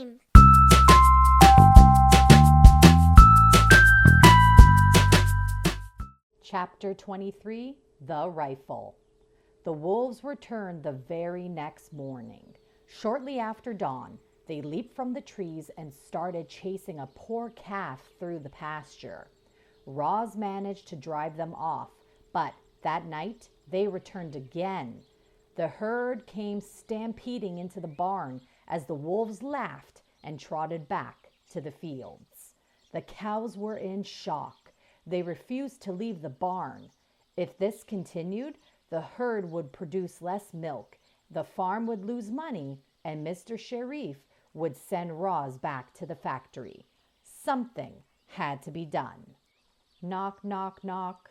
time. Chapter 23, The Rifle. The wolves returned the very next morning. Shortly after dawn, they leaped from the trees and started chasing a poor calf through the pasture. Roz managed to drive them off, but that night they returned again. The herd came stampeding into the barn as the wolves laughed and trotted back to the fields. The cows were in shock. They refused to leave the barn. If this continued, the herd would produce less milk, the farm would lose money, and Mr. Sharif would send Roz back to the factory. Something had to be done. Knock, knock, knock.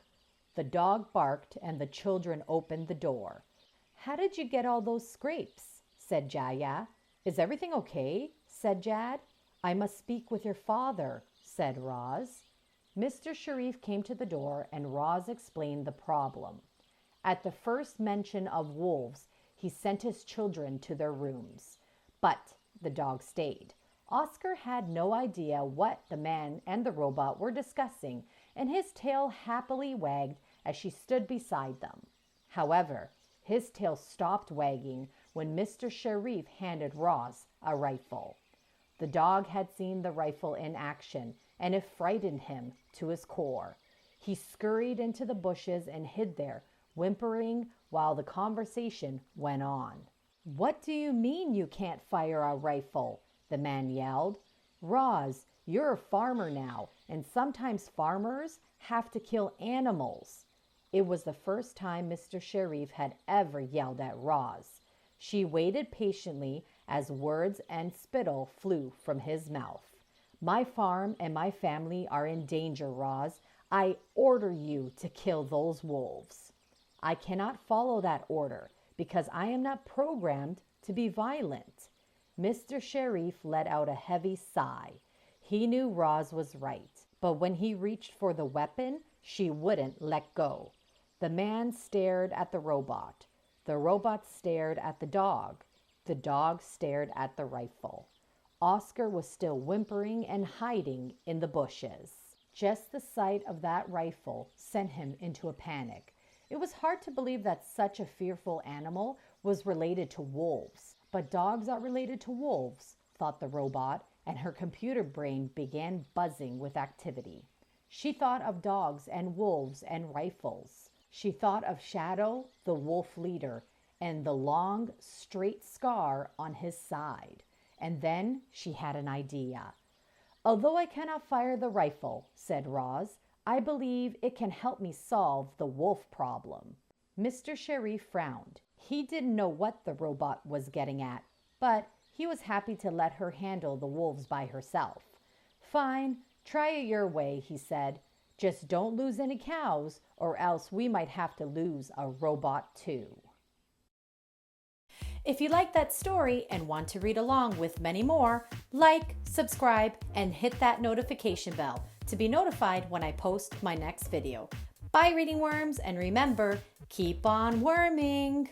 The dog barked and the children opened the door. "How did you get all those scrapes?" said Jaya. "Is everything okay?" said Jad. "I must speak with your father," said Roz. Mr. Sharif came to the door and Roz explained the problem. At the first mention of wolves, he sent his children to their rooms. But the dog stayed. Oscar had no idea what the man and the robot were discussing, and his tail happily wagged as she stood beside them. However, his tail stopped wagging when Mr. Sharif handed Roz a rifle. The dog had seen the rifle in action, and it frightened him to his core. He scurried into the bushes and hid there, whimpering while the conversation went on. "What do you mean you can't fire a rifle?" the man yelled. "Roz, you're a farmer now, and sometimes farmers have to kill animals." It was the first time Mr. Sharif had ever yelled at Roz. She waited patiently as words and spittle flew from his mouth. "My farm and my family are in danger, Roz. I order you to kill those wolves." "I cannot follow that order because I am not programmed to be violent." Mr. Sharif let out a heavy sigh. He knew Roz was right, but when he reached for the weapon, she wouldn't let go. The man stared at the robot. The robot stared at the dog. The dog stared at the rifle. Oscar was still whimpering and hiding in the bushes. Just the sight of that rifle sent him into a panic. It was hard to believe that such a fearful animal was related to wolves. But dogs are related to wolves, thought the robot, and her computer brain began buzzing with activity. She thought of dogs and wolves and rifles. She thought of Shadow, the wolf leader, and the long, straight scar on his side. And then she had an idea. "Although I cannot fire the rifle," said Roz, "I believe it can help me solve the wolf problem." Mr. Sharif frowned. He didn't know what the robot was getting at, but he was happy to let her handle the wolves by herself. "Fine, try it your way," he said. "Just don't lose any cows, or else we might have to lose a robot too." If you like that story and want to read along with many more, like, subscribe, and hit that notification bell to be notified when I post my next video. Bye, reading worms, and remember, keep on worming!